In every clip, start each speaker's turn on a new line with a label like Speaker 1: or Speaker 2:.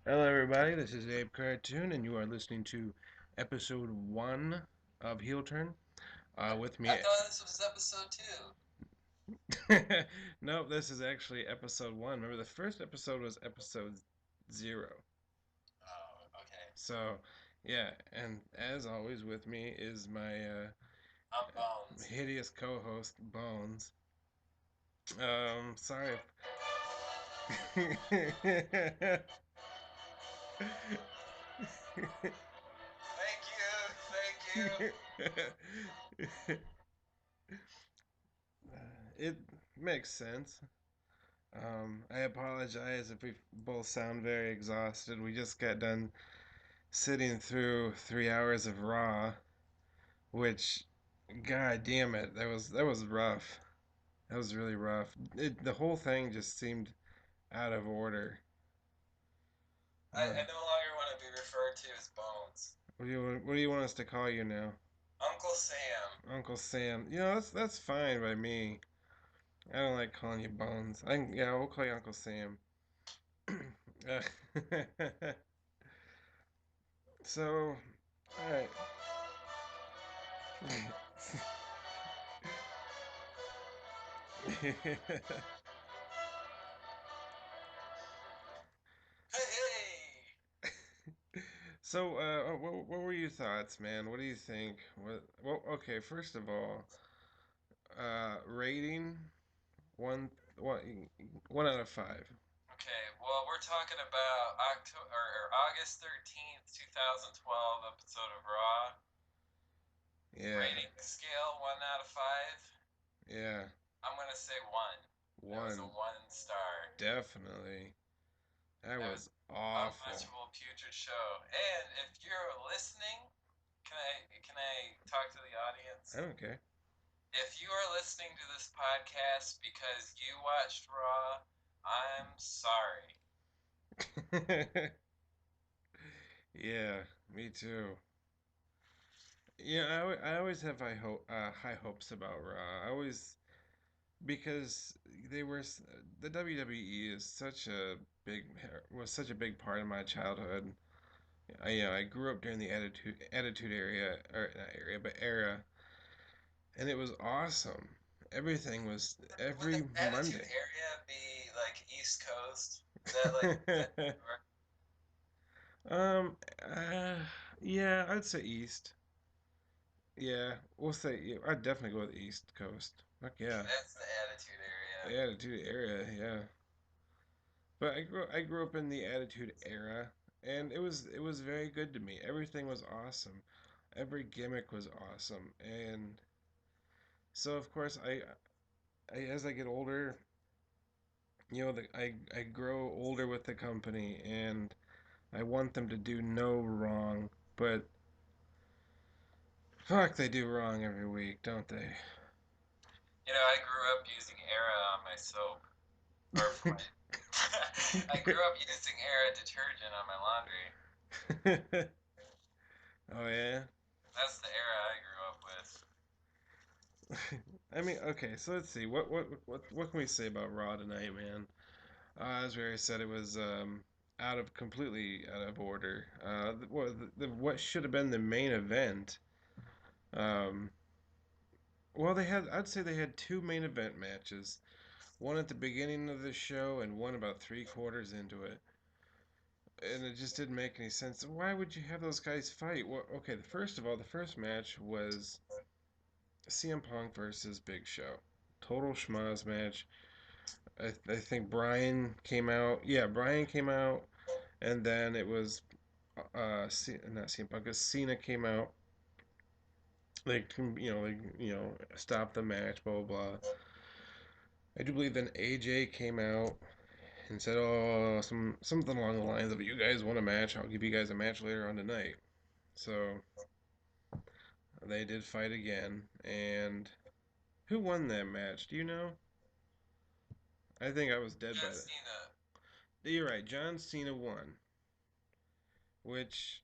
Speaker 1: Hello, everybody. This is Abe Cartoon, and you are listening to episode one of Heel Turn. With
Speaker 2: I
Speaker 1: me.
Speaker 2: thought this was episode two.
Speaker 1: Nope, this is actually episode one. Remember, the first episode was episode zero.
Speaker 2: Oh, okay.
Speaker 1: So, yeah, and as always, with me is my
Speaker 2: I'm Bones.
Speaker 1: hideous co host, Bones. Sorry.
Speaker 2: Thank you.
Speaker 1: It makes sense. I apologize if we both sound very exhausted. We just got done sitting through 3 hours of Raw, which, god damn it, that was rough. That was really rough. The whole thing just seemed out of order.
Speaker 2: I
Speaker 1: Uh,
Speaker 2: no longer want to be referred to as Bones.
Speaker 1: what do you want us to call you now?
Speaker 2: Uncle Sam.
Speaker 1: Uncle Sam. That's fine by me. I don't like calling you Bones. Yeah, we'll call you Uncle Sam. Uh, so, all right.
Speaker 2: Hey!
Speaker 1: So, what were your thoughts, man? What do you think? Well, okay, first of all, rating one out of five.
Speaker 2: Okay, well, we're talking about August 13th, 2012 episode of Raw.
Speaker 1: Yeah,
Speaker 2: Rating scale 1 out of 5.
Speaker 1: yeah,
Speaker 2: I'm going to say 1. That was a
Speaker 1: one,
Speaker 2: 1 star.
Speaker 1: definitely. That
Speaker 2: That was
Speaker 1: was awful.
Speaker 2: unwatchable, putrid show. And if you're listening, can I talk to the
Speaker 1: I
Speaker 2: audience?
Speaker 1: don't care.
Speaker 2: If you are listening to this podcast because you watched Raw, I'm sorry.
Speaker 1: Yeah, me too. Yeah, I always have high hopes about Raw. I always because the WWE is such a big part of my childhood. I grew up during the Attitude area, or not area, but era, and it was awesome. Everything was
Speaker 2: Would
Speaker 1: every
Speaker 2: the Attitude
Speaker 1: Monday.
Speaker 2: Area be like East Coast? Is that like that? Or,
Speaker 1: um, uh, yeah, I'd say East. Yeah, we'll say yeah, I'd definitely go with East Coast. Fuck
Speaker 2: okay,
Speaker 1: yeah,
Speaker 2: that's the Attitude Area.
Speaker 1: Attitude Era, yeah. But I grew up in the Attitude Era, and it was very good to me. Everything was awesome. Every gimmick was awesome, and so of course I as I get older, I grow older with the company, and I want them to do no wrong, but fuck, they do wrong every week, don't they?
Speaker 2: You know, I grew up using Era on my soap, or for my. I grew up using Era detergent on my laundry.
Speaker 1: Oh yeah.
Speaker 2: That's the era I grew up with.
Speaker 1: I mean, okay, so let's see. What can we say about Raw tonight, man? As we already said, it was completely out of order. What should have been the main event? Um, well, I'd say they had two main event matches. One at the beginning of the show and one about three-quarters into it. And it just didn't make any sense. Why would you have those guys fight? Well, okay, first of all, the first match was CM Punk versus Big Show. Total schmoz match. I think Brian came out. Yeah, Brian came out, and then it was not CM Punk, 'cause Cena came out. Stop the match, blah blah blah. I do believe then AJ came out and said, "Oh, something along the lines of, you guys want a match? I'll give you guys a match later on tonight." So they did fight again, and who won that match? Do you know? I think I was dead
Speaker 2: John
Speaker 1: by then.
Speaker 2: Cena,
Speaker 1: You're right. John Cena won, which,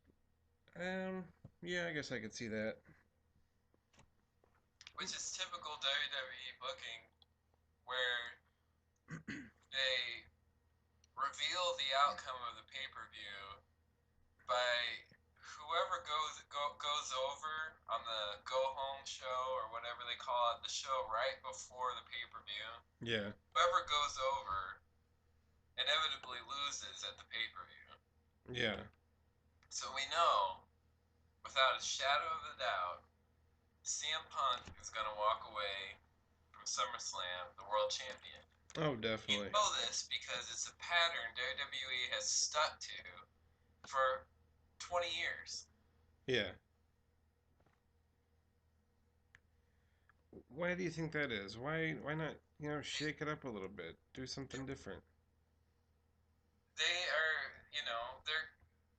Speaker 1: yeah, I guess I could see that.
Speaker 2: which is typical WWE booking, where they reveal the outcome of the pay-per-view by whoever goes over on the go home show or whatever they call it, the show right before the pay-per-view.
Speaker 1: Yeah.
Speaker 2: Whoever goes over inevitably loses at the pay-per-view.
Speaker 1: Yeah.
Speaker 2: So we know without a shadow of a doubt CM Punk is going to walk away from SummerSlam the world champion.
Speaker 1: Oh,
Speaker 2: You
Speaker 1: definitely.
Speaker 2: know this because it's a pattern WWE has stuck to for 20 years.
Speaker 1: Yeah. Why do you think that is? Why not, shake it up a little bit? Do something different.
Speaker 2: They are, they're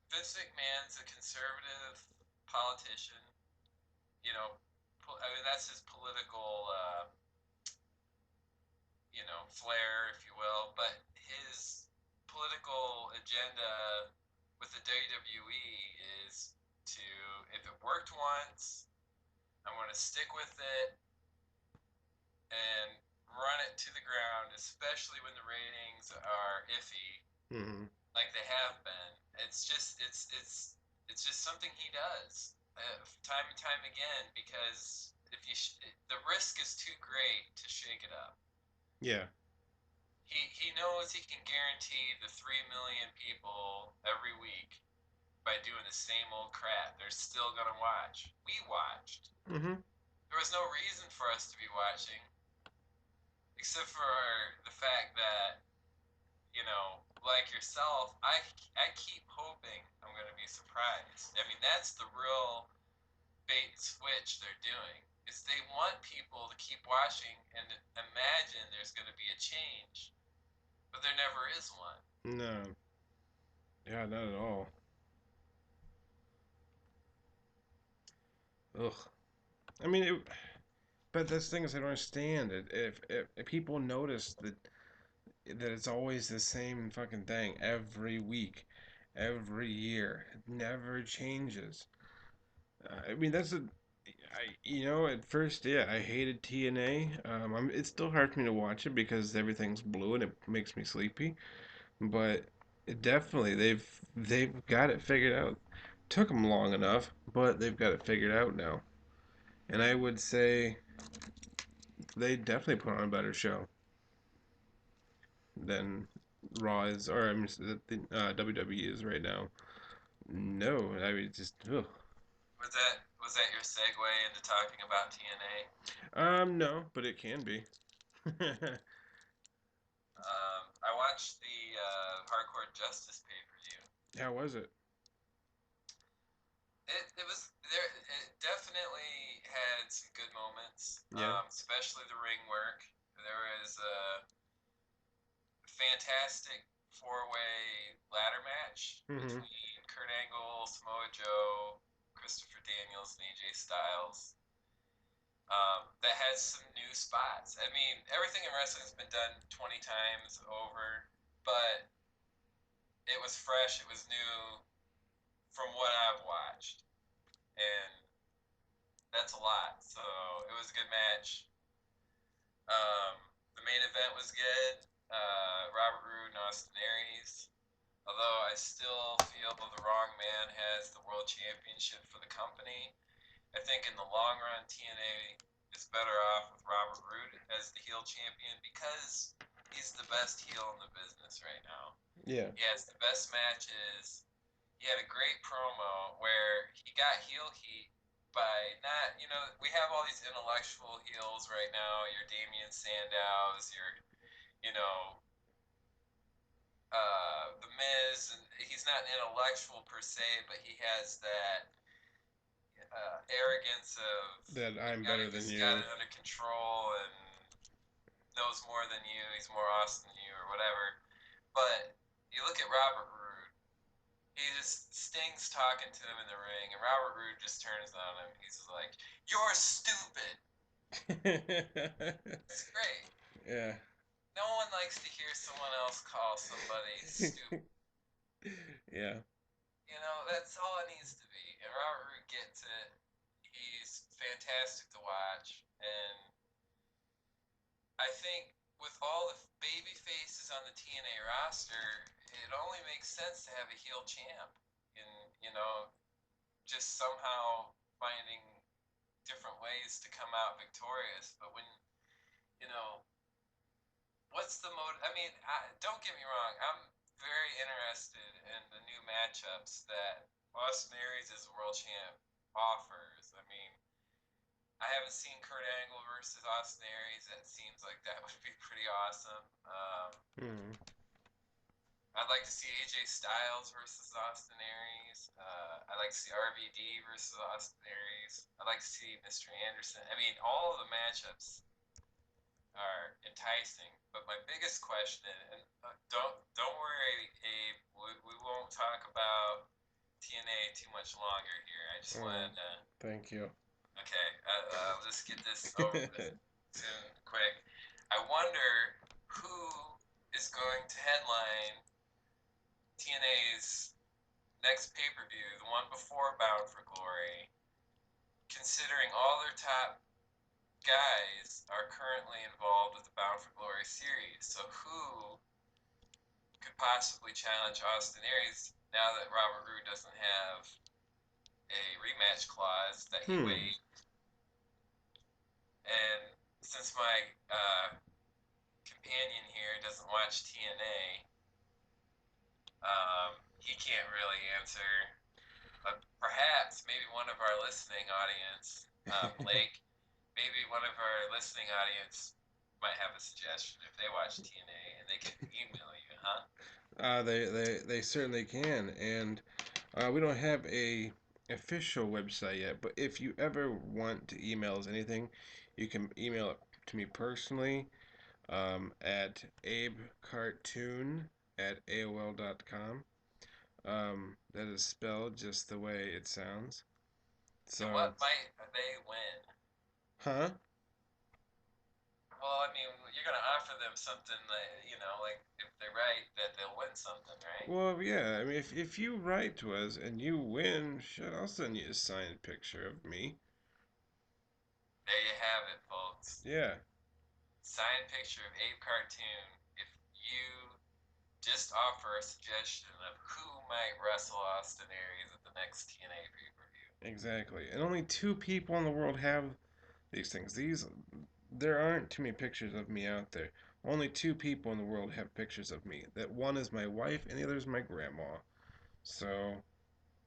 Speaker 2: Vince McMahon's a conservative politician. You know, I mean that's his political, flair, if you will. But his political agenda with the WWE is to, if it worked once, I'm going to stick with it and run it to the ground, especially when the ratings are iffy,
Speaker 1: Mm-hmm.
Speaker 2: like they have been. It's just something he does time and time again because if the risk is too great to shake it up.
Speaker 1: Yeah.
Speaker 2: He knows he can guarantee the 3 million people every week by doing the same old crap. They're still gonna watch. We watched.
Speaker 1: Mm-hmm.
Speaker 2: There was no reason for us to be watching except for the fact that like yourself, I keep hoping I'm going to be surprised. I mean, that's the real bait and switch they're doing. Is they want people to keep watching and imagine there's going to be a change, but there never is one.
Speaker 1: No. Yeah, not at all. Ugh. I mean, but that's the thing is I don't understand it. If people notice that it's always the same fucking thing every week, every year, it never changes. I mean, at first, yeah, I hated TNA. It's still hard for me to watch it because everything's blue and it makes me sleepy. But definitely, they've got it figured out. Took them long enough, but they've got it figured out now. And I would say they definitely put on a better show than Raw is, or I mean, WWE is right now. No, I mean, just ugh.
Speaker 2: Was that your segue into talking about TNA?
Speaker 1: No, but it can be.
Speaker 2: I watched the Hardcore Justice pay per view.
Speaker 1: How was it?
Speaker 2: It was there. It definitely had some good moments,
Speaker 1: Yeah.
Speaker 2: especially the ring work. There was a fantastic four-way ladder match
Speaker 1: Mm-hmm.
Speaker 2: between Kurt Angle, Samoa Joe, Christopher Daniels, and AJ Styles. That has some new spots. I mean, everything in wrestling has been done 20 times over, but it was fresh. It was new from what I've watched, and that's a lot. So it was a good match. Um, the main event was good. Robert Roode and Austin Aries. Although I still feel the wrong man has the world championship for the company, I think in the long run TNA is better off with Robert Roode as the heel champion because he's the best heel in the business right now.
Speaker 1: Yeah.
Speaker 2: He has the best matches. He had a great promo where he got heel heat by not, we have all these intellectual heels right now. Your Damian Sandows, your, you know, the Miz, and he's not an intellectual per se, but he has that arrogance of
Speaker 1: That I'm better than
Speaker 2: he's got
Speaker 1: you.
Speaker 2: it under control and knows more than you. He's more awesome than you, or whatever. But you look at Robert Roode. He just Sting's talking to him in the ring, and Robert Roode just turns on him. He's like, "You're stupid." It's great.
Speaker 1: Yeah.
Speaker 2: No one likes to hear someone else call somebody stupid.
Speaker 1: Yeah.
Speaker 2: That's all it needs to be. And Robert Roode gets it. He's fantastic to watch. And I think with all the baby faces on the TNA roster, it only makes sense to have a heel champ, and you know, just somehow finding different ways to come out victorious. But when you know, what's the mode? I mean, don't get me wrong. I'm very interested in the new matchups that Austin Aries as world champ offers. I mean, I haven't seen Kurt Angle versus Austin Aries. That seems like that would be pretty awesome.
Speaker 1: Hmm.
Speaker 2: I'd like to see AJ Styles versus Austin Aries. I'd like to see RVD versus Austin Aries. I'd like to see Mr. Anderson. I mean, all of the matchups are enticing. But my biggest question, and don't worry, Abe, we won't talk about TNA too much longer here. I just
Speaker 1: Oh,
Speaker 2: wanted to.
Speaker 1: thank you.
Speaker 2: Okay, I'll just get this over with soon, quick. I wonder who is going to headline TNA's next pay per view, the one before Bound for Glory, considering all their top guys are currently involved with the Bound for Glory series. So who could possibly challenge Austin Aries now that Robert Roode doesn't have a rematch clause that he
Speaker 1: Hmm.
Speaker 2: waived? And since my companion here doesn't watch TNA, he can't really answer. But perhaps maybe one of our listening audience, Blake, maybe one of our listening audience might have a suggestion if they watch TNA and they could email you, huh?
Speaker 1: They certainly can, and we don't have a official website yet. But if you ever want to email us anything, you can email it to me personally at abecartoon at AOL.com. That is spelled just the way it sounds.
Speaker 2: And
Speaker 1: So,
Speaker 2: what might they win?
Speaker 1: huh?
Speaker 2: Well, I mean, you're gonna offer them something that like if they're right, that they'll win something, right?
Speaker 1: Well, yeah. I mean, if you write to us and you win, shit, I'll send you a signed picture of me.
Speaker 2: There you have it, folks.
Speaker 1: Yeah,
Speaker 2: Signed picture of Abe Cartoon. If you just offer a suggestion of who might wrestle Austin Aries at the next TNA pay-per-view.
Speaker 1: exactly. And only two people in the world have these things. There aren't too many pictures of me out there. Only two people in the world have pictures of me. That one is my wife, and the other is my grandma. So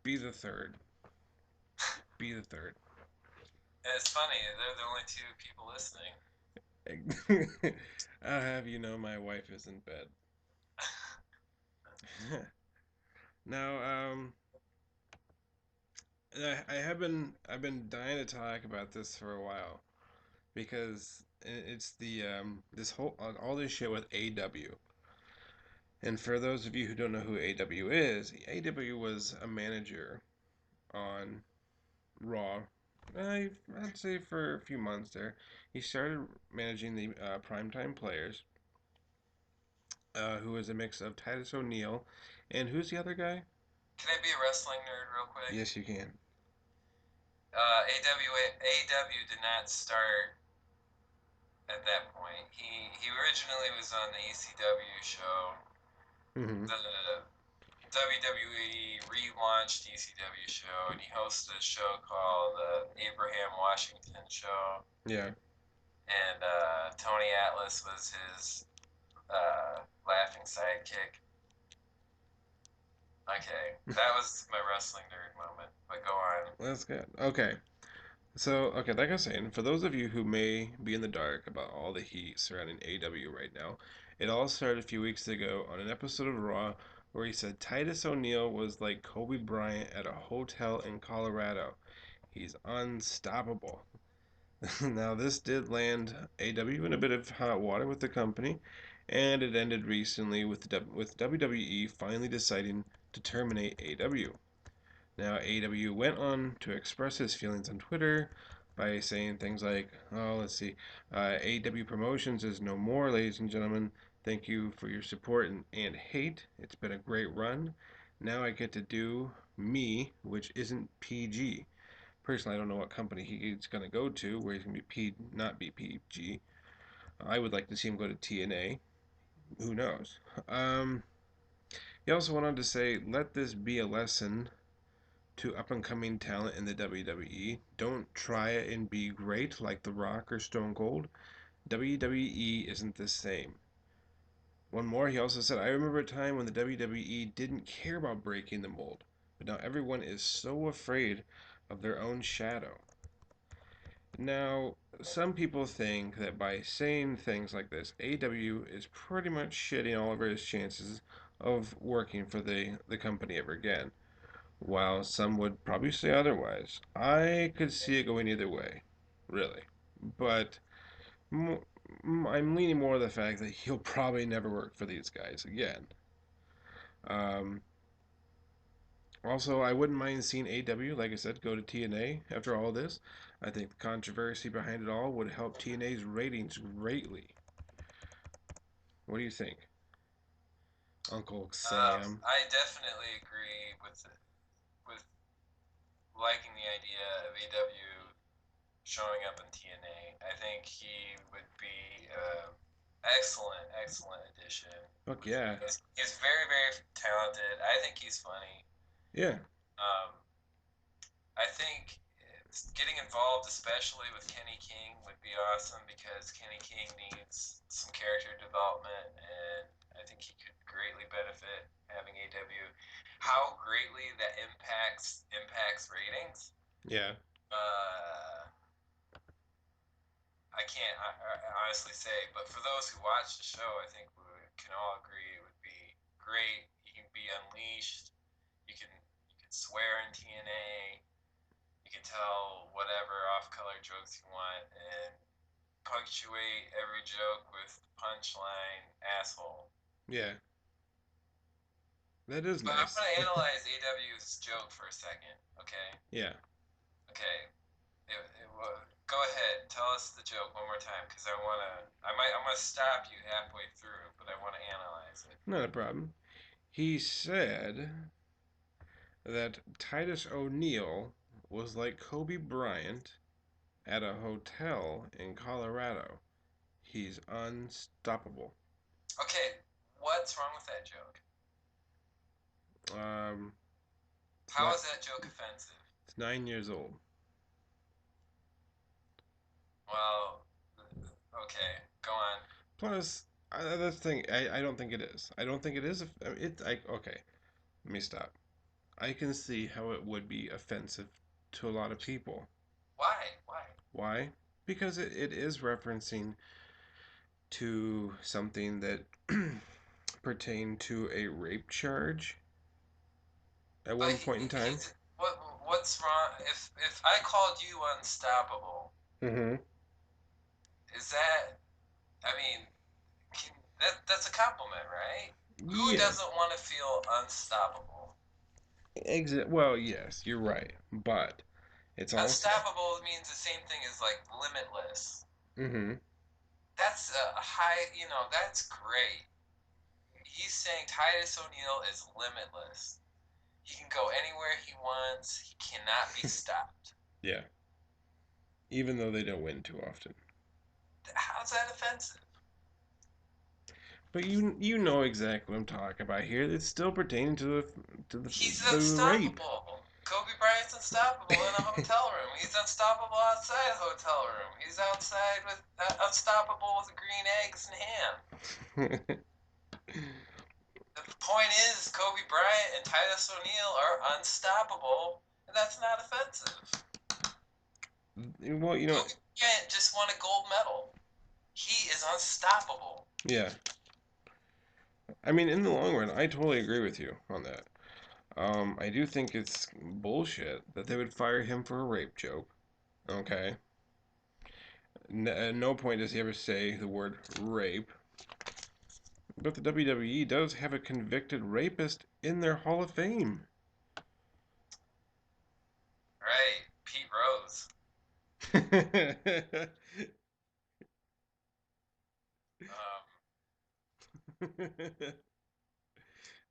Speaker 1: be the third. Be the third.
Speaker 2: And it's funny, they're the only two people listening.
Speaker 1: I'll have you know my wife is in bed. Now, I've been dying to talk about this for a while because it's the this whole all this shit with AW. And for those of you who don't know who AW is, AW was a manager on Raw. I'd say for a few months there, he started managing the primetime players, who was a mix of Titus O'Neil and who's the other guy?
Speaker 2: Can I be a wrestling nerd real quick?
Speaker 1: Yes, you can.
Speaker 2: AW did not start at that point. He originally was on the ECW show.
Speaker 1: Hmm.
Speaker 2: The WWE relaunched ECW show, and he hosted a show called Abraham Washington Show,
Speaker 1: Yeah.
Speaker 2: and Tony Atlas was his laughing sidekick. Okay, that was my wrestling nerd moment. But go on.
Speaker 1: That's good. Okay. So, okay, like I was saying, for those of you who may be in the dark about all the heat surrounding AW right now, it all started a few weeks ago on an episode of Raw where he said Titus O'Neil was like Kobe Bryant at a hotel in Colorado. He's unstoppable. Now, this did land AW in a bit of hot water with the company, and it ended recently with WWE finally deciding to terminate AW. Now, AW went on to express his feelings on Twitter by saying things like, oh, let's see, AW Promotions is no more, ladies and gentlemen. Thank you for your support and hate. It's been a great run. Now I get to do me, which isn't PG. Personally, I don't know what company he's going to go to where he's going to be not be PG. I would like to see him go to TNA. Who knows? Um, He also went on to say, "Let this be a lesson to up and coming talent in the WWE. Don't try it and be great like The Rock or Stone Cold. WWE isn't the same." One more, he also said, "I remember a time when the WWE didn't care about breaking the mold, but now everyone is so afraid of their own shadow." Now, some people think that by saying things like this, AEW is pretty much shitting all over his chances of working for the company ever again, while some would probably say otherwise. I could see it going either way, really. But I'm leaning more to the fact that he'll probably never work for these guys again. Um, Also, I wouldn't mind seeing AW, like I said, go to TNA after all this. I think the controversy behind it all would help TNA's ratings greatly. What do you think, Uncle Sam?
Speaker 2: I definitely agree with liking the idea of AW showing up in TNA. I think he would be excellent addition.
Speaker 1: Fuck yeah.
Speaker 2: He's very very talented. I think he's funny.
Speaker 1: Yeah,
Speaker 2: Um, I think getting involved, especially with Kenny King, would be awesome because Kenny King needs some character development, and I think he could greatly benefit having AW. How greatly that impacts ratings,
Speaker 1: yeah,
Speaker 2: uh, I can't honestly say. But for those who watch the show, I think we can all agree it would be great. You can be unleashed. You can swear in TNA. You can tell whatever off-color jokes you want and punctuate every joke with punchline asshole.
Speaker 1: yeah. That is
Speaker 2: But I'm
Speaker 1: nice.
Speaker 2: gonna analyze AW's joke for a second, okay?
Speaker 1: Yeah,
Speaker 2: Okay. Go ahead, tell us the joke one more time, because I'm gonna stop you halfway through, but I want to analyze it.
Speaker 1: not a problem. He said that Titus O'Neil was like Kobe Bryant at a hotel in Colorado. He's unstoppable.
Speaker 2: Okay, what's wrong with that joke?
Speaker 1: Um, it's
Speaker 2: How
Speaker 1: not.
Speaker 2: is that joke offensive?
Speaker 1: It's 9 years old.
Speaker 2: Well, okay, go on.
Speaker 1: Plus, that's the thing. I don't think it is. I don't think it is. I mean, okay. Let me stop. I can see how it would be offensive to a lot of people.
Speaker 2: Why? Why?
Speaker 1: Why? Because it is referencing to something that pertained to a rape charge at
Speaker 2: But
Speaker 1: one point in time.
Speaker 2: he's what's wrong? If I called you unstoppable,
Speaker 1: Mm-hmm.
Speaker 2: is that? I mean, that's a compliment, right? Who
Speaker 1: Yeah.
Speaker 2: doesn't want to feel unstoppable?
Speaker 1: Well, yes, you're right, but it's also.
Speaker 2: Unstoppable means the same thing as like limitless.
Speaker 1: Mm-hmm.
Speaker 2: That's a high, that's great. He's saying Titus O'Neil is limitless. He can go anywhere he wants. He cannot be stopped.
Speaker 1: Yeah. Even though they don't win too often.
Speaker 2: How's that offensive?
Speaker 1: But you know exactly what I'm talking about here. It's still pertaining to
Speaker 2: He's
Speaker 1: the rape.
Speaker 2: unstoppable. Kobe Bryant's unstoppable in a hotel room. He's unstoppable outside a hotel room. He's outside with unstoppable with green eggs and ham. The point is, Kobe Bryant and Titus O'Neil are unstoppable, and that's not offensive.
Speaker 1: Well,
Speaker 2: Kobe Bryant just won a gold medal. He is unstoppable.
Speaker 1: yeah. I mean, in the long run, I totally agree with you on that. I do think it's bullshit that they would fire him for a rape joke. Okay. At no point does he ever say the word rape. But the WWE does have a convicted rapist in their Hall of Fame.
Speaker 2: Right, Pete Rose. Um,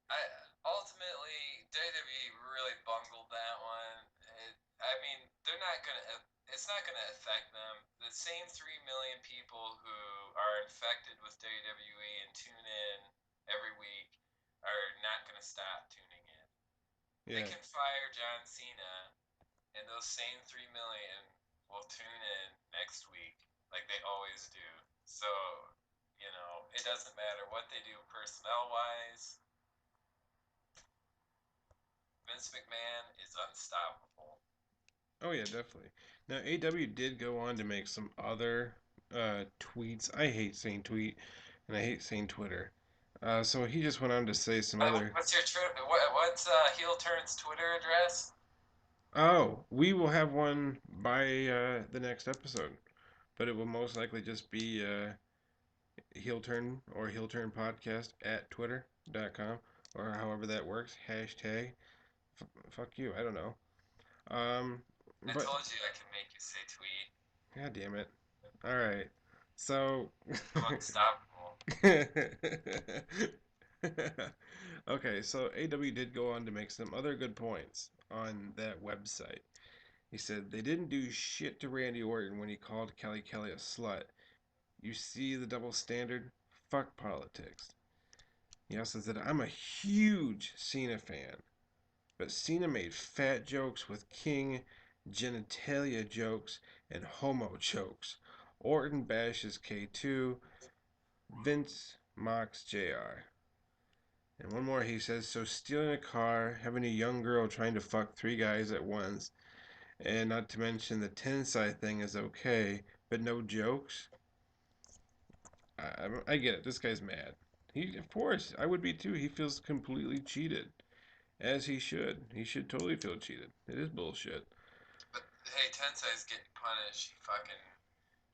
Speaker 2: I ultimately WWE really bungled that one. I mean, they're not gonna. It's not gonna affect them. The same 3 million people who are infected with WWE and tune in every week are not going to stop tuning in. They
Speaker 1: Yeah.
Speaker 2: can fire John Cena, and those same 3 million will tune in next week like they always do. So, it doesn't matter what they do personnel wise. Vince McMahon is unstoppable.
Speaker 1: Oh yeah, definitely. Now AW did go on to make some other tweets. I hate saying tweet and I hate saying Twitter. So he just went on to say some other.
Speaker 2: What's your what's Heel Turn's Twitter address?
Speaker 1: Oh, we will have one by the next episode, but it will most likely just be heel turn or heel turn podcast at twitter.com or however that works. Hashtag fuck you. I don't know. Um,
Speaker 2: I
Speaker 1: but
Speaker 2: told you I can make you say tweet.
Speaker 1: God damn it. All right. So.
Speaker 2: I'm unstoppable.
Speaker 1: Okay, so AW did go on to make some other good points on that website. He said they didn't do shit to Randy Orton when he called Kelly Kelly a slut. You see the double standard? Fuck politics. He also said, I'm a huge Cena fan, but Cena made fat jokes with King, genitalia jokes, and homo jokes. Orton bashes K2, Vince mocks JR. And one more, he says, so stealing a car, having a young girl trying to fuck three guys at once, and not to mention the Tensai thing is okay, but no jokes? I get it. This guy's mad. He, of course, I would be too. He feels completely cheated, as he should. He should totally feel cheated. It is bullshit.
Speaker 2: But hey, Tensei's getting punished. He fucking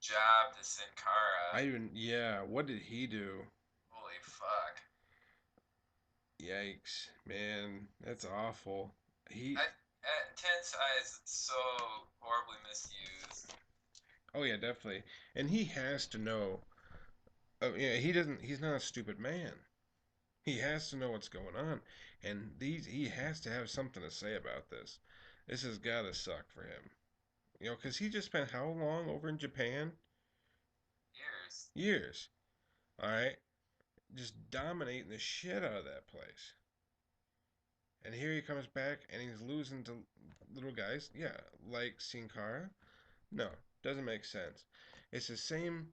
Speaker 2: jobbed to Sin
Speaker 1: I
Speaker 2: Cara.
Speaker 1: even, yeah, what did he do?
Speaker 2: Holy fuck.
Speaker 1: Yikes, man, that's awful. He,
Speaker 2: I, Tensei is so horribly misused.
Speaker 1: oh yeah, definitely. And he has to know. Yeah, he doesn't. He's not a stupid man. He has to know what's going on, and he has to have something to say about this. This has got to suck for him, because he just spent how long over in Japan?
Speaker 2: Years.
Speaker 1: Years. All right, just dominating the shit out of that place. And here he comes back and he's losing to little guys. Yeah, like Sin Cara. No, doesn't make sense. It's the same,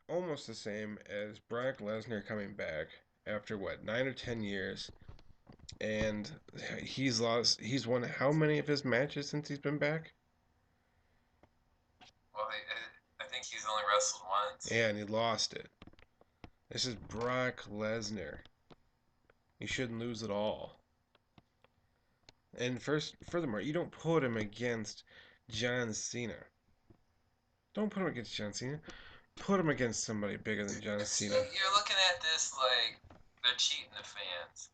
Speaker 1: almost the same as Brock Lesnar coming back after what 9 or 10 years, and he's lost. He's won how many of his matches since he's been back?
Speaker 2: Well, I think he's only wrestled once.
Speaker 1: And he lost it. This is Brock Lesnar. He shouldn't lose at all. And furthermore, you don't put him against John Cena. Don't put him against John Cena. Put him against somebody bigger than John
Speaker 2: It's
Speaker 1: Cena.
Speaker 2: you're looking at this like they're cheating the fans,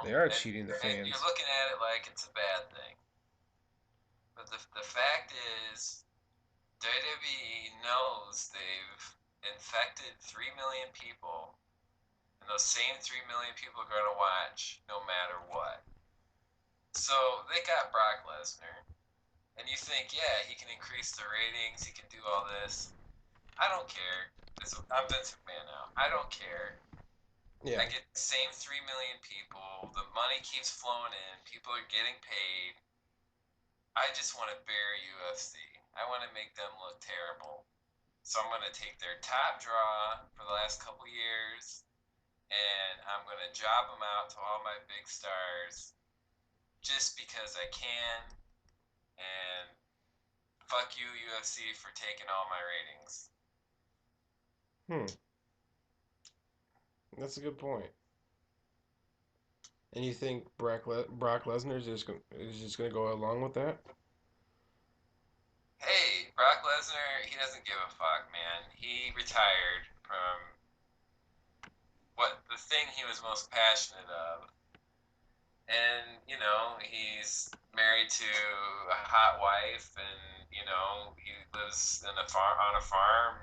Speaker 1: They are
Speaker 2: and
Speaker 1: cheating the
Speaker 2: you're
Speaker 1: fans.
Speaker 2: looking at it like it's a bad thing. But the fact is, WWE knows they've infected 3 million people, and those same 3 million people are going to watch no matter what. So they got Brock Lesnar, and you think, yeah, he can increase the ratings, he can do all this. I don't care. I'm Vince McMahon now. I don't care.
Speaker 1: Yeah.
Speaker 2: I get the same 3 million people. The money keeps flowing in. People are getting paid. I just want to bury UFC. I want to make them look terrible. So I'm going to take their top draw for the last couple years and I'm going to job them out to all my big stars just because I can. And fuck you, UFC, for taking all my ratings.
Speaker 1: Hmm. That's a good point. And you think Brock Lesnar is just gonna go along with that?
Speaker 2: Hey, Brock Lesnar, he doesn't give a fuck, man. He retired from what the thing he was most passionate of. And, he's married to a hot wife and, he lives in a farm on a farm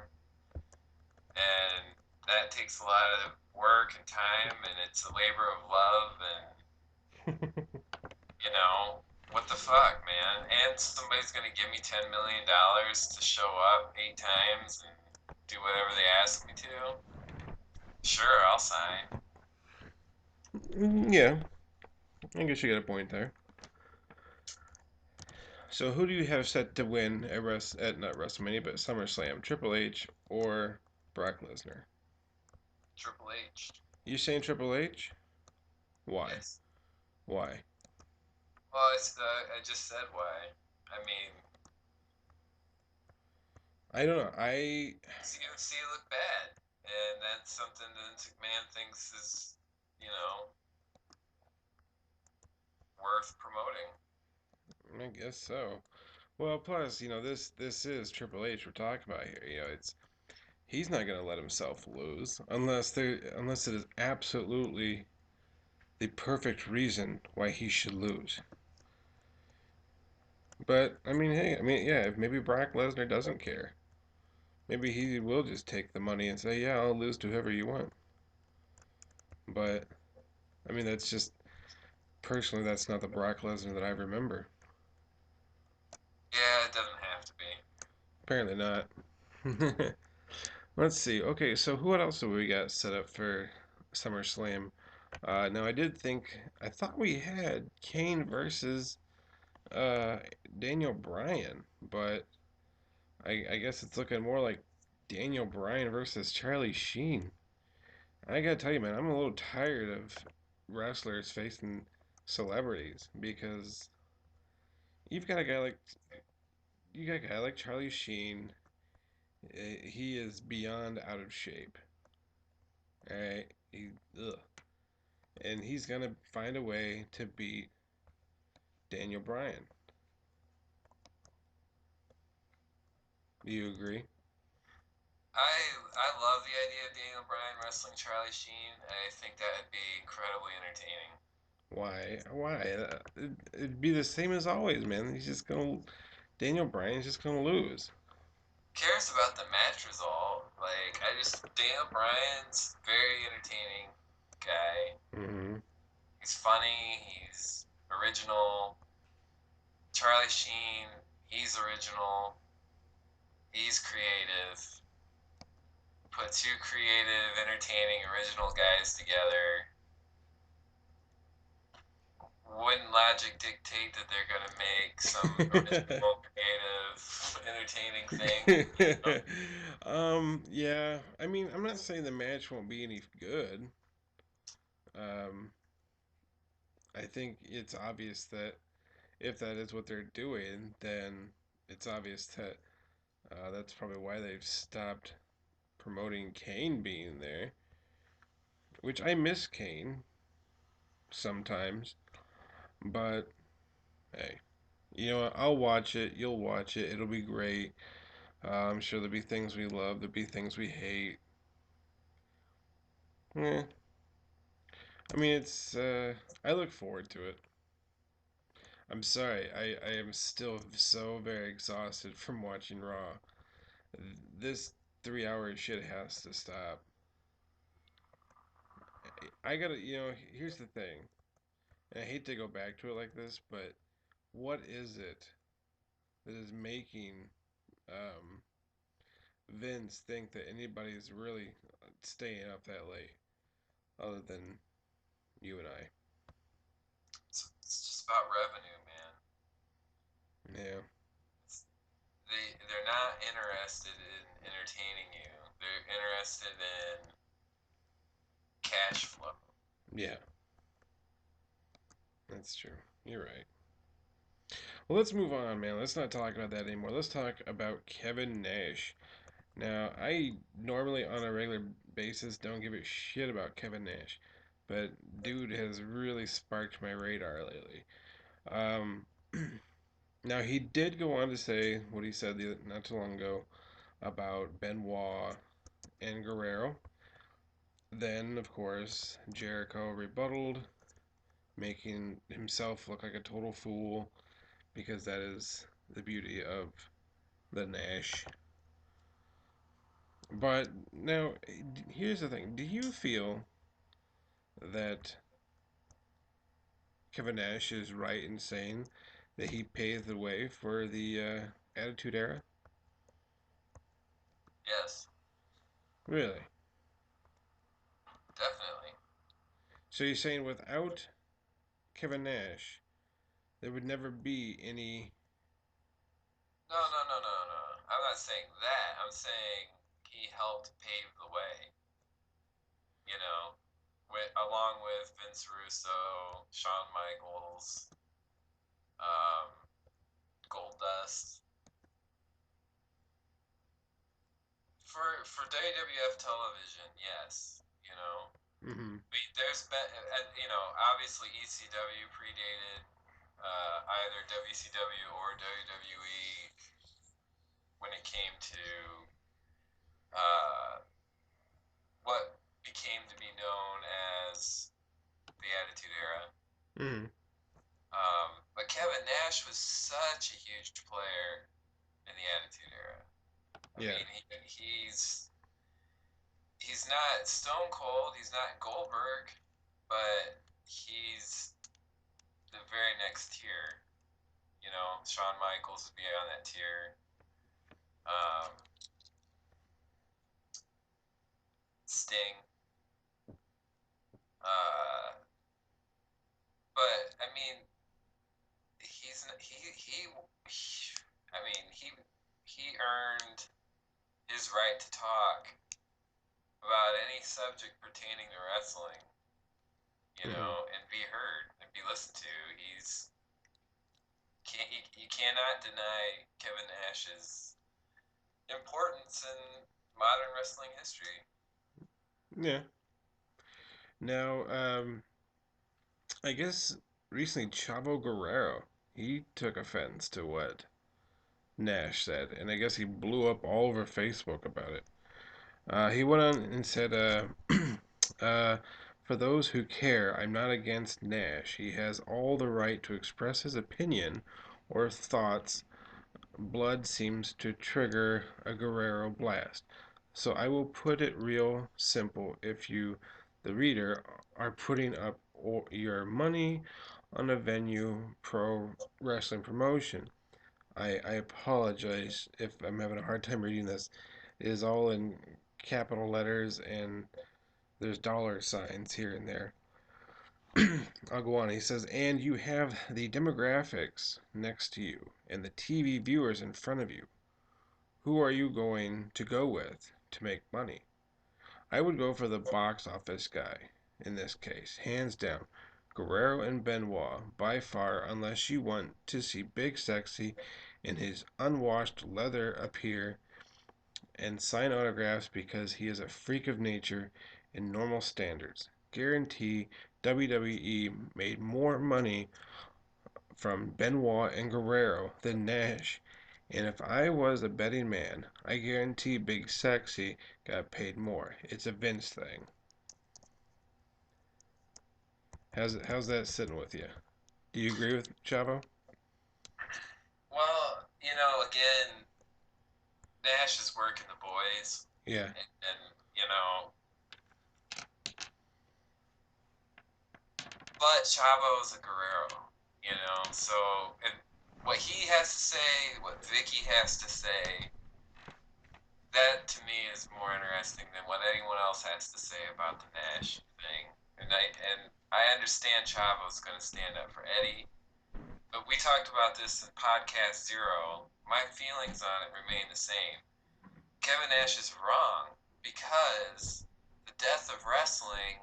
Speaker 2: and that takes a lot of work and time and it's a labor of love and, you know, what the fuck, man? And somebody's gonna give me $10 million to show up 8 times and do whatever they ask me to. Sure, I'll sign.
Speaker 1: Yeah, I guess you got a point there. So who do you have set to win at not WrestleMania but SummerSlam? Triple H or Brock Lesnar?
Speaker 2: Triple H.
Speaker 1: You saying Triple H? Why?
Speaker 2: Yes.
Speaker 1: Why?
Speaker 2: Well, I just said why. I mean,
Speaker 1: I don't know. I
Speaker 2: he's gonna see it look bad, and that's something that Vince McMahon thinks is, you know, worth promoting.
Speaker 1: I guess so. Well, plus, this is Triple H we're talking about here. It's he's not gonna let himself lose unless it is absolutely the perfect reason why he should lose. But I mean, hey, I mean, yeah, if maybe Brock Lesnar doesn't care. Maybe he will just take the money and say, "Yeah, I'll lose to whoever you want." But I mean, that's just personally, that's not the Brock Lesnar that I remember.
Speaker 2: Yeah, it doesn't have to be.
Speaker 1: Apparently not. Let's see. Okay, so who else do we got set up for SummerSlam? Now I thought we had Kane versus uh, Daniel Bryan, but I guess it's looking more like Daniel Bryan versus Charlie Sheen. I gotta tell you, man, I'm a little tired of wrestlers facing celebrities because you've got a guy like you got a guy like Charlie Sheen. He is beyond out of shape. All right, ugh. And he's gonna find a way to beat Daniel Bryan. Do you agree?
Speaker 2: I I love the idea of Daniel Bryan wrestling Charlie Sheen. I think that would be incredibly entertaining.
Speaker 1: Why? Why? It'd be the same as always, man. Daniel Bryan's just gonna lose.
Speaker 2: Who cares about the match result? Like, I just Daniel Bryan's very entertaining guy.
Speaker 1: Hmm.
Speaker 2: He's funny. He's original. Charlie Sheen, he's original. He's creative. Put two creative, entertaining, original guys together. Wouldn't logic dictate that they're gonna make some original, creative, entertaining thing?
Speaker 1: Yeah. I mean, I'm not saying the match won't be any good. Um, I think it's obvious that if that is what they're doing, then it's obvious that that's probably why they've stopped promoting Kane being there. Which I miss Kane sometimes, but hey, you know what? I'll watch it. You'll watch it. It'll be great. I'm sure there'll be things we love. There'll be things we hate. Eh, I mean, I look forward to it. I'm sorry. I am still so very exhausted from watching Raw. This 3 hour shit has to stop. I gotta, here's the thing. And I hate to go back to it like this, but what is it that is making um, Vince think that anybody's really staying up that late other than you and I?
Speaker 2: It's just about revenue, man.
Speaker 1: Yeah.
Speaker 2: They're not interested in entertaining you. They're interested in cash flow.
Speaker 1: Yeah, that's true. You're right. Well, let's move on, man. Let's not talk about that anymore. Let's talk about Kevin Nash. Now, I normally on a regular basis don't give a shit about Kevin Nash, but dude has really sparked my radar lately. Um, Now he did go on to say what he said not too long ago about Benoit and Guerrero. Then, of course, Jericho rebutted, making himself look like a total fool because that is the beauty of the Nash. But now, here's the thing: do you feel that Kevin Nash is right in saying that he paved the way for the Attitude Era?
Speaker 2: Yes,
Speaker 1: Really?
Speaker 2: definitely.
Speaker 1: So you're saying without Kevin Nash, there would never be any.
Speaker 2: No, no, no, no, no. I'm not saying that. I'm saying he helped pave the way. You know, along with Vince Russo, Shawn Michaels, um, Goldust, for WWF television, yes.
Speaker 1: Mm-hmm.
Speaker 2: There's been, obviously ECW predated either WCW or WWE when it came to uh, what became to be known as the Attitude Era.
Speaker 1: Mm-hmm.
Speaker 2: But Kevin Nash was such a huge player in the Attitude Era. I
Speaker 1: Yeah.
Speaker 2: mean, he's not Stone Cold, he's not Goldberg, but he's the very next tier. Shawn Michaels would be on that tier. Um, Sting. Uh, but I mean, he's he I mean he earned his right to talk about any subject pertaining to wrestling,
Speaker 1: Mm-hmm.
Speaker 2: and be heard and be listened to. You cannot deny Kevin Nash's importance in modern wrestling history.
Speaker 1: Yeah. Now, I guess recently Chavo Guerrero he took offense to what Nash said, and I guess he blew up all over Facebook about it. He went on and said, uh, "For those who care, I'm not against Nash. He has all the right to express his opinion or thoughts. Blood seems to trigger a Guerrero blast. So I will put it real simple. If you, the reader, are putting up your money on a venue pro wrestling promotion, I apologize if I'm having a hard time reading this. It is all in capital letters and there's dollar signs here and there. I'll go on. He says, and you have the demographics next to you and the TV viewers in front of you. Who are you going to go with to make money? I would go for the box office guy in this case, hands down. Guerrero and Benoit, by far, unless you want to see Big Sexy in his unwashed leather appear and sign autographs because he is a freak of nature in normal standards. Guarantee WWE made more money from Benoit and Guerrero than Nash. And if I was a betting man, I guarantee Big Sexy got paid more. It's a Vince thing. How's that sitting with you? Do you agree with Chavo?
Speaker 2: Well, again, Nash is working the boys,
Speaker 1: Yeah.
Speaker 2: and but Chavo's a Guerrero, So, and what he has to say, what Vicky has to say, that to me is more interesting than what anyone else has to say about the Nash thing. And I understand Chavo's going to stand up for Eddie, but we talked about this in podcast zero. My feelings on it remain the same. Kevin Nash is wrong because the death of wrestling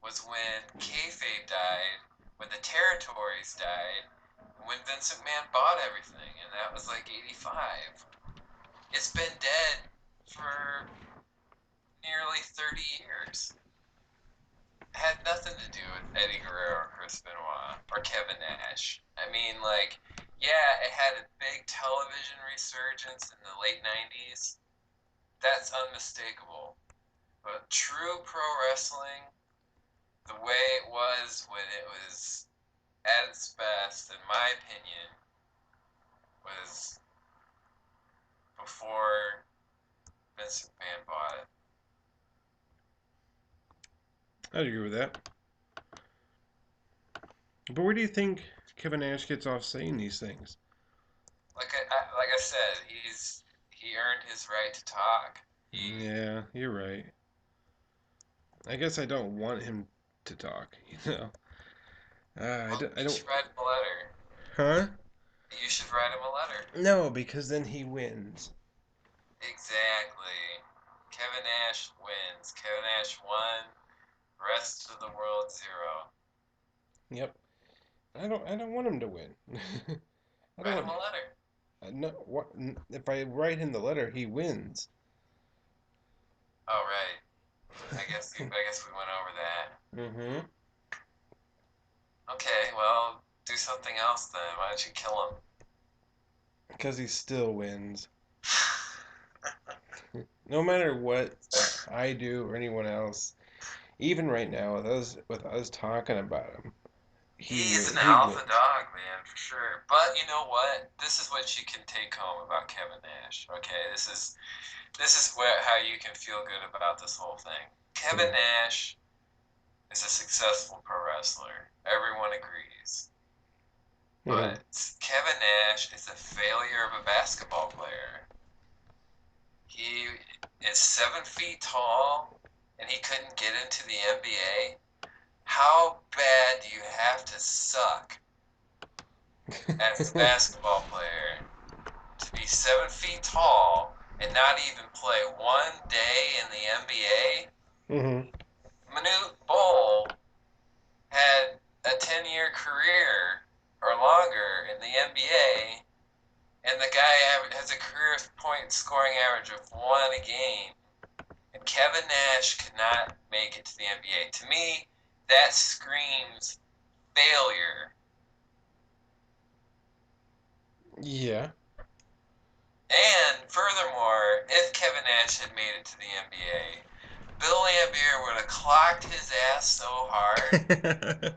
Speaker 2: was when kayfabe died, when the territories died, when Vince McMahon bought everything, and that was like '85. It's been dead for nearly 30 years. It had nothing to do with Eddie Guerrero or Chris Benoit or Kevin Nash. I mean, like, yeah, it had a big television resurgence in the late '90s. That's unmistakable. But true pro wrestling, the way it was when it was at its best, in my opinion, was before Vince McMahon bought it.
Speaker 1: I'd agree with that. But where do you think Kevin Nash gets off saying these things?
Speaker 2: Like I said, he earned his right to talk. He
Speaker 1: Yeah, you're right. I guess I don't want him to talk.
Speaker 2: Well,
Speaker 1: I
Speaker 2: you
Speaker 1: don't.
Speaker 2: should write him a letter.
Speaker 1: Huh?
Speaker 2: You should write him a letter.
Speaker 1: No, because then he wins.
Speaker 2: Exactly. Kevin Nash wins. Kevin Nash won. Rest of the world 0.
Speaker 1: Yep. I don't want him to win. I don't
Speaker 2: Write him
Speaker 1: want.
Speaker 2: a letter.
Speaker 1: No. What? If I write him the letter, he wins.
Speaker 2: Oh right. I guess we went over that.
Speaker 1: Mm-hmm.
Speaker 2: Okay, well, do something else then. Why don't you kill him?
Speaker 1: Because he still wins. No matter what I do or anyone else, even right now with us talking about him,
Speaker 2: He's an
Speaker 1: he
Speaker 2: alpha
Speaker 1: wins.
Speaker 2: dog, man, for sure. But you know what? This is what you can take home about Kevin Nash. Okay, this is where how you can feel good about this whole thing. Kevin
Speaker 1: Mm.
Speaker 2: Nash is a successful pro wrestler. Everyone agrees.
Speaker 1: Mm.
Speaker 2: But Kevin Nash is a failure of a basketball player. He is 7 feet tall and he couldn't get into the NBA. How bad do you have to suck as a basketball player to be 7 feet tall and not even play one day in the NBA?
Speaker 1: Mm-hmm.
Speaker 2: Manute Bol had a 10-year career or longer in the NBA, and the guy has a career point scoring average of 1 a game, and Kevin Nash could not make it to the NBA. To me, that screams failure.
Speaker 1: Yeah.
Speaker 2: And furthermore, if Kevin Nash had made it to the NBA, Bill Laimbeer would have clocked his ass so hard.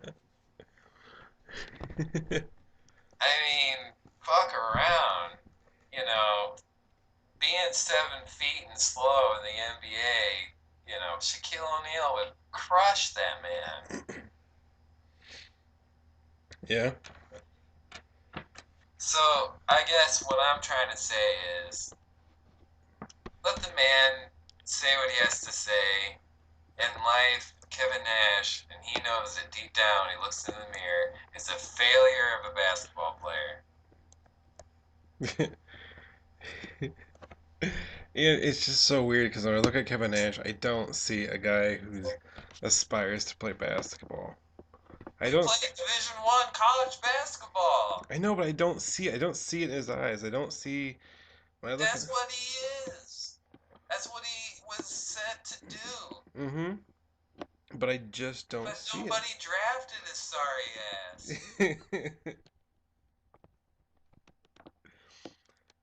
Speaker 2: I mean, fuck around. You know, being 7 feet and slow in the NBA, Shaquille O'Neal would crush that man.
Speaker 1: Yeah.
Speaker 2: So I guess what I'm trying to say is let the man say what he has to say. In life, Kevin Nash, and he knows it deep down, he looks in the mirror, is a failure of a basketball player.
Speaker 1: Yeah, it's just so weird because when I look at Kevin Nash, I don't see a guy who aspires to play basketball. I
Speaker 2: He
Speaker 1: don't.
Speaker 2: played Division I college basketball.
Speaker 1: I know, but I don't see it in his eyes. I don't see when I look at.
Speaker 2: That's what he is. That's what he was set to do.
Speaker 1: Mm-hmm. But I just don't
Speaker 2: But
Speaker 1: see
Speaker 2: nobody drafted his sorry ass.
Speaker 1: it.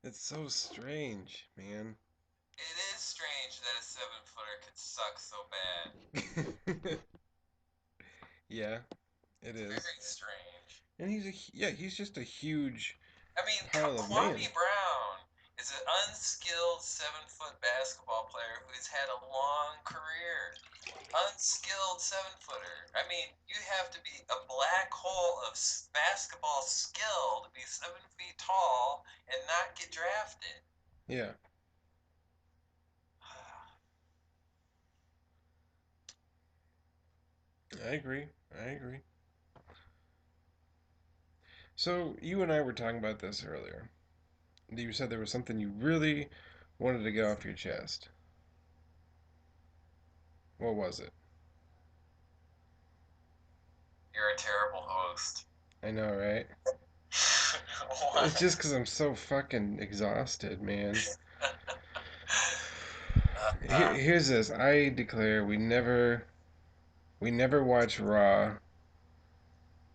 Speaker 1: It's so strange, man.
Speaker 2: It is strange that a 7 footer could suck so bad.
Speaker 1: Yeah, it
Speaker 2: It's
Speaker 1: is.
Speaker 2: very strange.
Speaker 1: And he's just a huge
Speaker 2: I mean,
Speaker 1: pile of man.
Speaker 2: Kwame Brown is an unskilled 7 foot basketball player who's had a long career. Unskilled 7 footer. I mean, you have to be a black hole of basketball skill to be 7 feet tall and not get drafted.
Speaker 1: Yeah, I agree. I agree. So you and I were talking about this earlier. You said there was something you really wanted to get off your chest. What was it?
Speaker 2: You're a terrible host.
Speaker 1: I know, right? It's
Speaker 2: What?
Speaker 1: just because I'm so fucking exhausted, man. Here's this. I declare we never watch Raw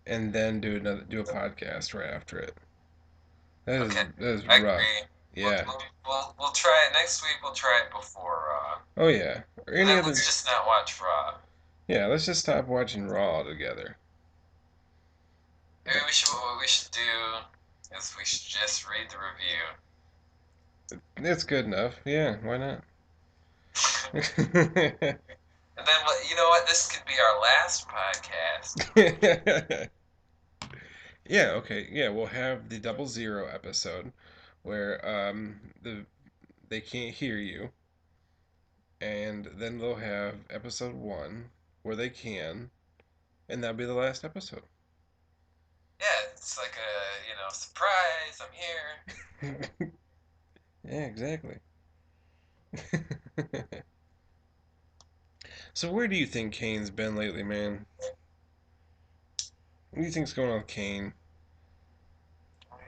Speaker 1: and then do a podcast right after it.
Speaker 2: Okay,
Speaker 1: That is
Speaker 2: I
Speaker 1: rough.
Speaker 2: agree. We'll,
Speaker 1: Yeah.
Speaker 2: we'll, we'll try it next week. We'll try it before Raw.
Speaker 1: Oh yeah. Or
Speaker 2: And
Speaker 1: any
Speaker 2: then
Speaker 1: other.
Speaker 2: let's just not watch Raw.
Speaker 1: Yeah. Let's just stop watching Raw altogether.
Speaker 2: Maybe what we should do is we should just read the review.
Speaker 1: It's good enough. Yeah. Why not?
Speaker 2: And then you know what? This could be our last podcast.
Speaker 1: Yeah. Okay. Yeah. We'll have the 00 episode where they can't hear you, and then they'll have episode 1 where they can. And that'll be the last episode.
Speaker 2: Yeah, it's like a, surprise, I'm here.
Speaker 1: Yeah, exactly. So where do you think Kane's been lately, man? What do you think's going on with Kane?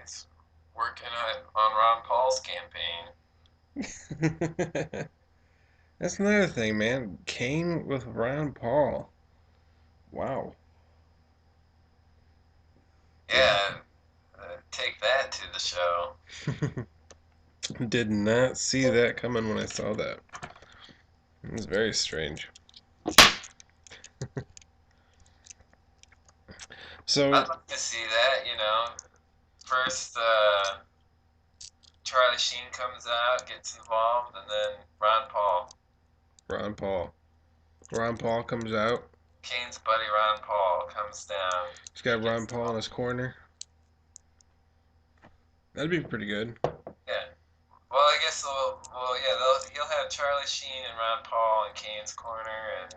Speaker 2: He's working on Ron Paul's campaign.
Speaker 1: That's another thing, man. Kane with Ron Paul. Wow. Did
Speaker 2: Yeah, take that to the show.
Speaker 1: did not see that coming when I saw that. It was very strange. So
Speaker 2: I'd like to see that, First, Charlie Sheen comes out, gets involved, and then Ron Paul.
Speaker 1: Ron Paul. Ron Paul comes out.
Speaker 2: Kane's buddy Ron Paul comes down.
Speaker 1: He's
Speaker 2: He
Speaker 1: got
Speaker 2: gets
Speaker 1: Ron Paul in
Speaker 2: involved.
Speaker 1: his corner. That'd be pretty good.
Speaker 2: Yeah. Well, I guess yeah, he'll have Charlie Sheen and Ron Paul in Kane's corner, and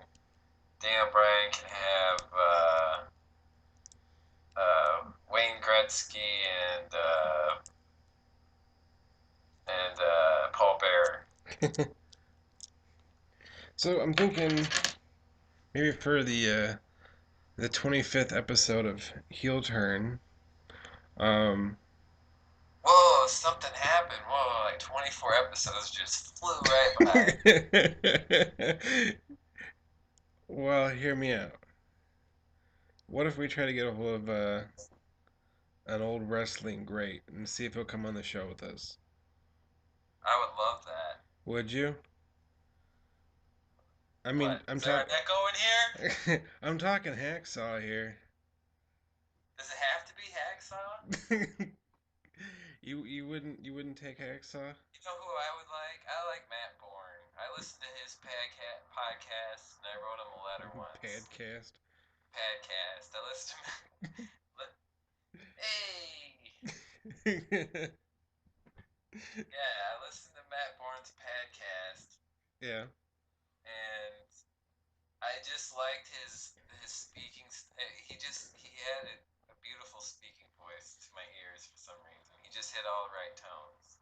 Speaker 2: Dan Bryan can have Wayne Gretzky and Paul Bearer.
Speaker 1: So I'm thinking maybe for the 25th episode of Heel Turn. Um,
Speaker 2: Whoa, something happened. Whoa, like 24 episodes just flew right by.
Speaker 1: well, hear me out. What if we try to get a hold of an old wrestling great and see if he'll come on the show with us?
Speaker 2: I would love that.
Speaker 1: Would you? I mean,
Speaker 2: What? Is there an echo in here?
Speaker 1: I'm talking hacksaw here.
Speaker 2: Does it have to be Hacksaw?
Speaker 1: you wouldn't take hacksaw?
Speaker 2: You know who I would like? I like Matt Bourne. I listened to his podcast and I wrote him a letter once.
Speaker 1: Padcast.
Speaker 2: Podcast. I listened to. Hey! Yeah, I listened to Matt Bourne's podcast
Speaker 1: Yeah.
Speaker 2: and I just liked his speaking. He had a beautiful speaking voice to my ears for some reason. He just hit all the right tones.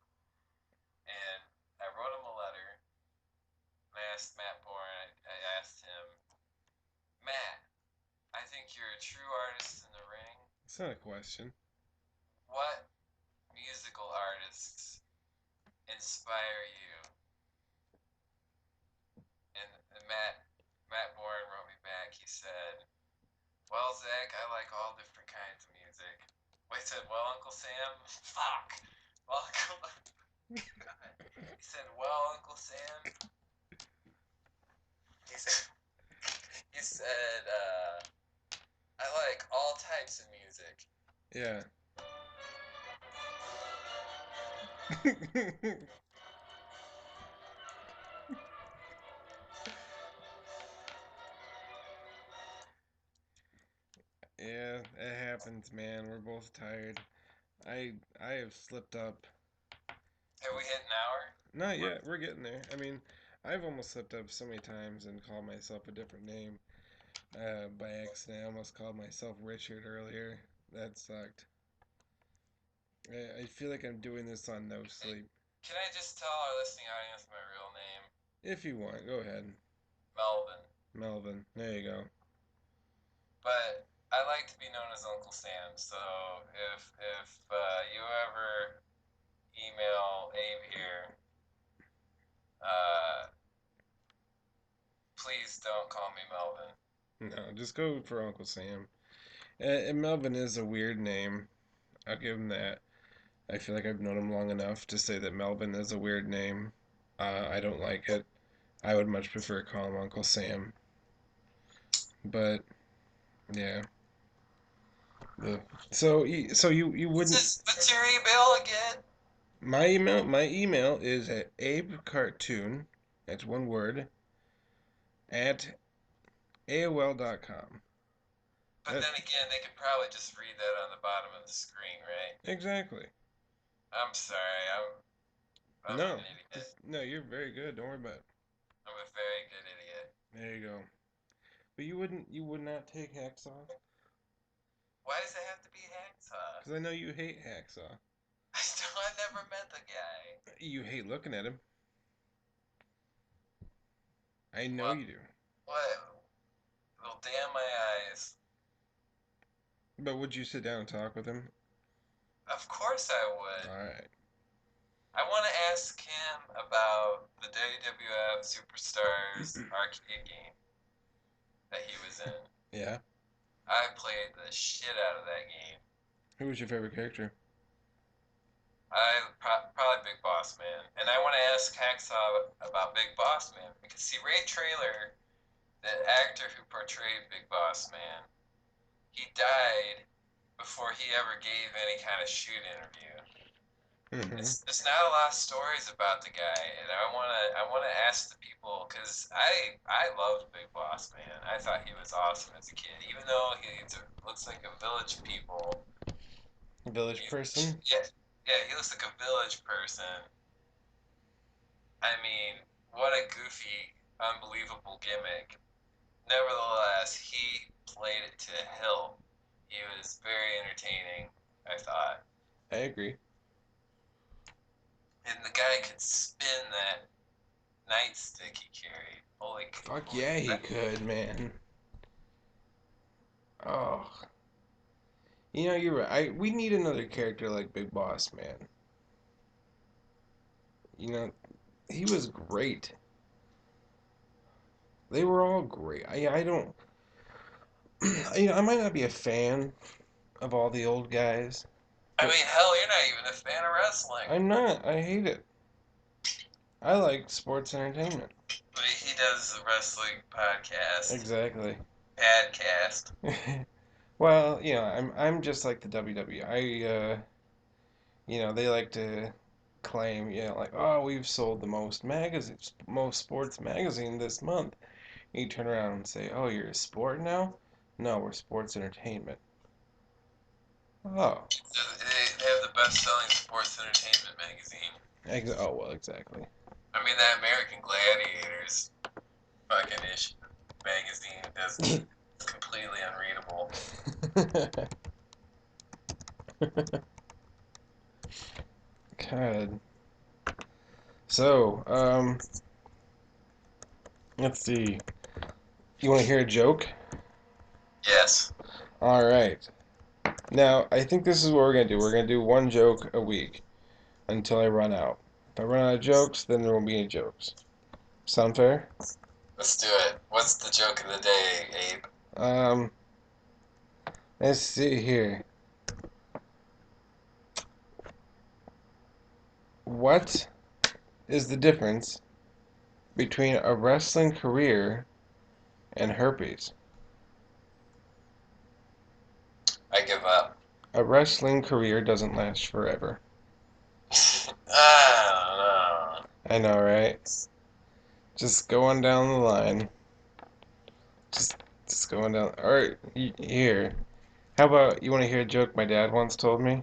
Speaker 2: And I wrote him a letter. I asked Matt Bourne. I asked him, Matt, I think you're a true artist in the ring.
Speaker 1: It's not a question.
Speaker 2: What musical artists inspire you? And Matt Bourne wrote me back. He said, well, Zach, I like all different kinds of music. Wait, he said, well, Uncle Sam? Fuck. Well, Uncle. He said, well, Uncle Sam? He said, he said I like all types of music.
Speaker 1: Yeah. Yeah, it happens, man. We're both tired. I have slipped up.
Speaker 2: Have we hit an hour?
Speaker 1: Not yet. We're getting there. I mean, I've almost slipped up so many times and called myself a different name by accident. I almost called myself Richard earlier. That sucked. I feel like I'm doing this on no
Speaker 2: Hey,
Speaker 1: sleep.
Speaker 2: can I just tell our listening audience my real name?
Speaker 1: If you want, go ahead.
Speaker 2: Melvin.
Speaker 1: Melvin. There you go.
Speaker 2: But I like to be known as Uncle Sam. So if you ever email Abe here, uh, please don't call me Melvin.
Speaker 1: No, just go for Uncle Sam. And Melvin is a weird name. I'll give him that. I feel like I've known him long enough to say that Melvin is a weird name. I don't like it. I would much prefer to call him Uncle Sam. But yeah, the so you wouldn't.
Speaker 2: What's your email again?
Speaker 1: My email is at abecartoon. That's one word at AOL.com.
Speaker 2: But
Speaker 1: That
Speaker 2: then again, they could probably just read that on the bottom of the screen, right?
Speaker 1: exactly.
Speaker 2: I'm sorry, I'm an
Speaker 1: No,
Speaker 2: idiot.
Speaker 1: just no. You're very good. Don't worry about it.
Speaker 2: I'm a very good idiot.
Speaker 1: There you go. But you would not take hacksaw?
Speaker 2: Why does it have to be Hacksaw?
Speaker 1: Because I know you hate hacksaw.
Speaker 2: I never met the guy.
Speaker 1: You hate looking at him. I know
Speaker 2: Well,
Speaker 1: you do.
Speaker 2: what? Well, damn my eyes.
Speaker 1: But would you sit down and talk with him?
Speaker 2: Of course I would.
Speaker 1: Alright.
Speaker 2: I want to ask him about the WWF Superstars arcade game that he was in.
Speaker 1: Yeah.
Speaker 2: I played the shit out of that game.
Speaker 1: Who was your favorite character?
Speaker 2: Probably Big Boss Man, and I want to ask Hacksaw about Big Boss Man because see Ray Trailer, the actor who portrayed Big Boss Man, he died before he ever gave any kind of shoot interview.
Speaker 1: Mm-hmm.
Speaker 2: It's not a lot of stories about the guy, and I wanna ask the people because I loved Big Boss Man. I thought he was awesome as a kid, even though looks like a village people.
Speaker 1: Village
Speaker 2: He,
Speaker 1: person?
Speaker 2: yeah, yeah, he looks like a village person. I mean, what a goofy, unbelievable gimmick. Nevertheless, he played it to the hill. He was very entertaining, I thought.
Speaker 1: I agree.
Speaker 2: And the guy could spin that nightstick he carried.
Speaker 1: Fuck
Speaker 2: Holy
Speaker 1: yeah, he
Speaker 2: crap.
Speaker 1: could, man. Oh. You know, you're right. We need another character like Big Boss Man. You know, he was great. They were all great. I don't. I might not be a fan of all the old guys,
Speaker 2: I
Speaker 1: but
Speaker 2: mean, hell, you're not even a fan of wrestling.
Speaker 1: I'm not. I hate it. I like sports entertainment.
Speaker 2: But he does the wrestling podcast,
Speaker 1: Exactly.
Speaker 2: Adcast.
Speaker 1: Well, I'm just like the WWE. They like to claim, like, oh, we've sold the most magazines, most sports magazine this month. And you turn around and say, oh, you're a sport now? No, we're sports entertainment. Oh,
Speaker 2: They have the best-selling sports entertainment magazine.
Speaker 1: oh well, exactly.
Speaker 2: I mean, that American Gladiators fucking issue magazine is completely unreadable.
Speaker 1: God. So, let's see. You want to hear a joke?
Speaker 2: Yes.
Speaker 1: All right. Now, I think this is what we're gonna do. We're gonna do one joke a week until I run out. If I run out of jokes, then there won't be any jokes. Sound fair?
Speaker 2: Let's do it. What's the joke of the day, Abe?
Speaker 1: Um, let's see here. What is the difference between a wrestling career and herpes?
Speaker 2: I give up.
Speaker 1: A wrestling career doesn't last forever.
Speaker 2: I
Speaker 1: I know, right? Just going down the line. Just, just going down. All right, here. How about you want to hear a joke my dad once told me?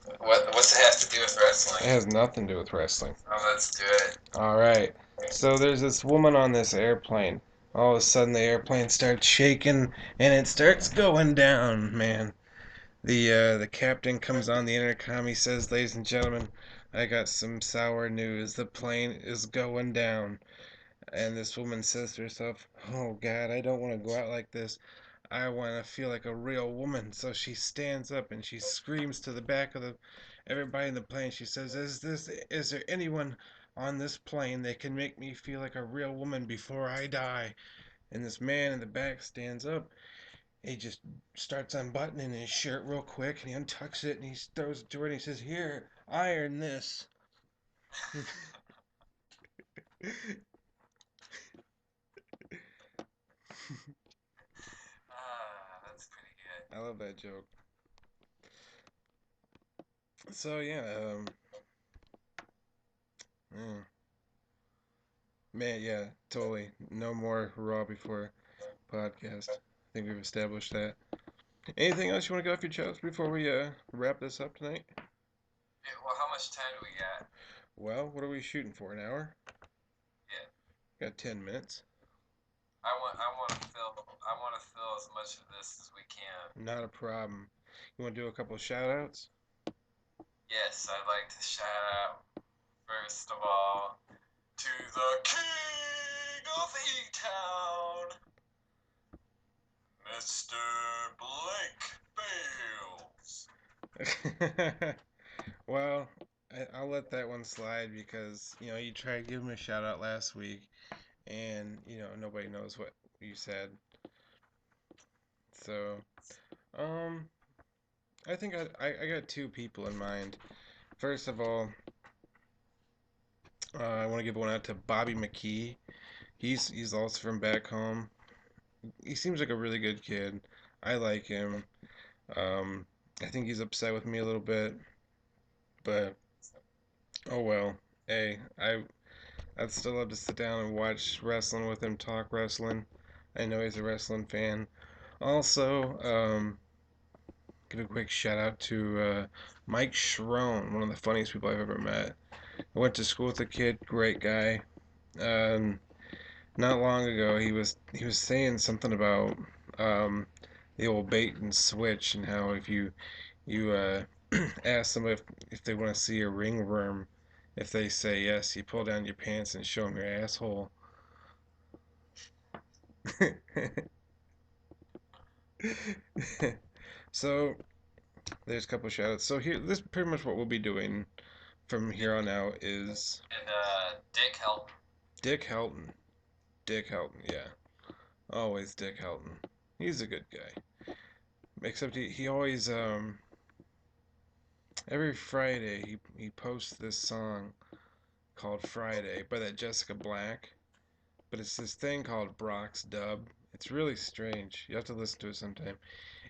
Speaker 2: don't know. What's it have to do with
Speaker 1: It
Speaker 2: wrestling?
Speaker 1: has nothing to do with wrestling.
Speaker 2: Oh, let's do it.
Speaker 1: All right. So there's this woman on this airplane. All of a sudden, the airplane starts shaking and it starts going down, man. The captain comes on the intercom. He says, "Ladies and gentlemen, I got some sour news. The plane is going down." And this woman says to herself, "Oh God, I don't want to go out like this. I want to feel like a real woman." So she stands up and she screams to the back of the everybody in the plane. She says, Is there anyone on this plane that can make me feel like a real woman before I die?" And this man in the back stands up. He just starts unbuttoning his shirt real quick and he untucks it and he throws it to her and he says, "Here, iron this."
Speaker 2: That's pretty good.
Speaker 1: I love that joke. So yeah, mm, man, yeah, totally. No more raw before podcast. I think we've established that. Anything else you want to get off your chest before we wrap this up tonight?
Speaker 2: Yeah, well, how much time do we got?
Speaker 1: Well, what are we shooting for? An hour?
Speaker 2: Yeah.
Speaker 1: Got 10 minutes.
Speaker 2: I want to fill as much of this as we can.
Speaker 1: Not a problem. You want to do a couple of shout outs?
Speaker 2: Yes, I'd like to shout out first of all to the King of E-Town, Mr. Blake Bales.
Speaker 1: Well, I'll let that one slide because you tried to give him a shout out last week, and nobody knows what you said. So, um, I think I got two people in mind. First of all, I want to give one out to Bobby McKee. He's also from back home. He seems like a really good kid. I like him. Um, I think he's upset with me a little bit, but oh well. Hey, I'd still love to sit down and watch wrestling with him, talk wrestling. I know he's a wrestling fan. Also, give a quick shout out to Mike Schroen, one of the funniest people I've ever met. I went to school with the kid, great guy. Um, Not long ago, he was saying something about um, the old bait and switch, and how if you ask them if they want to see a ringworm, if they say yes, you pull down your pants and show them your asshole. So there's a couple shout outs. So here, this is pretty much what we'll be doing from here on out is
Speaker 2: And Dick Helton.
Speaker 1: Dick Helton. Dick Helton, yeah. Always Dick Helton. He's a good guy. Except he always every Friday he posts this song called Friday by that Jessica Black. But it's this thing called Brock's Dub. It's really strange. You have to listen to it sometime.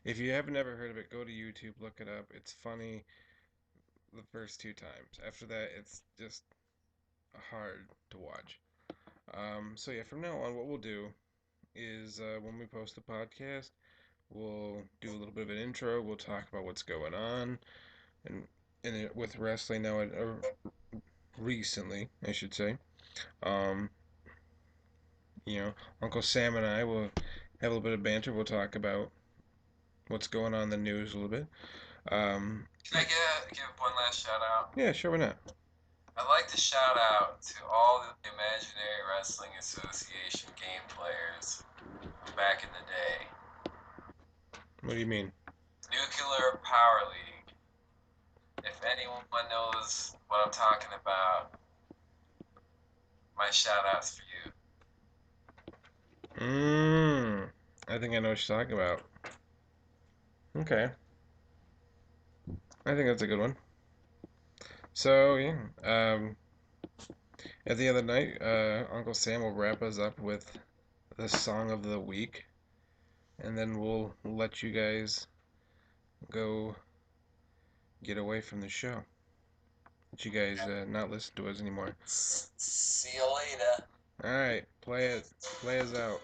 Speaker 1: If you haven't ever heard of it, go to YouTube, look it up. It's funny the first two times. After that, it's just hard to watch. So yeah, from now on, what we'll do is when we post the podcast, we'll do a little bit of an intro. We'll talk about what's going on and with wrestling now. Recently, I should say. Um, Uncle Sam and I will have a little bit of banter. We'll talk about what's going on in the news a little bit. Um,
Speaker 2: Can I give one last shout out?
Speaker 1: yeah, sure, why not?
Speaker 2: I'd like to shout out to all the Imaginary Wrestling Association game players back in the day.
Speaker 1: What do you mean?
Speaker 2: Nuclear Power League. If anyone knows what I'm talking about, my shout outs for you.
Speaker 1: Mmm. I think I know what you're talking about. Okay. I think that's a good one. So, yeah. At the end of the night, Uncle Sam will wrap us up with the song of the week. And then we'll let you guys go get away from the show. Let you guys not listen to us anymore.
Speaker 2: See you later.
Speaker 1: Alright, play it. Play us out.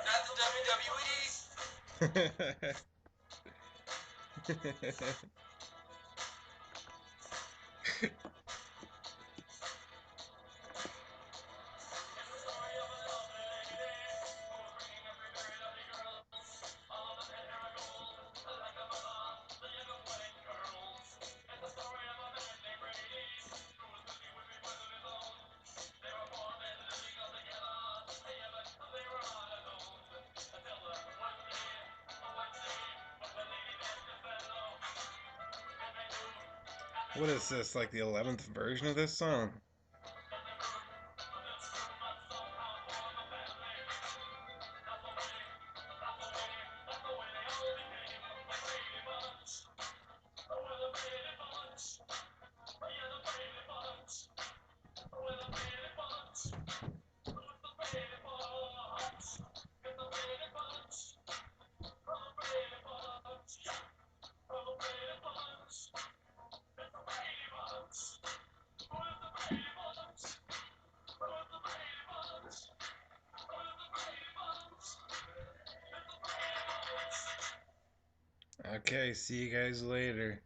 Speaker 2: Not the WWE.
Speaker 1: What is this, like the 11th version of this song? Okay, see you guys later.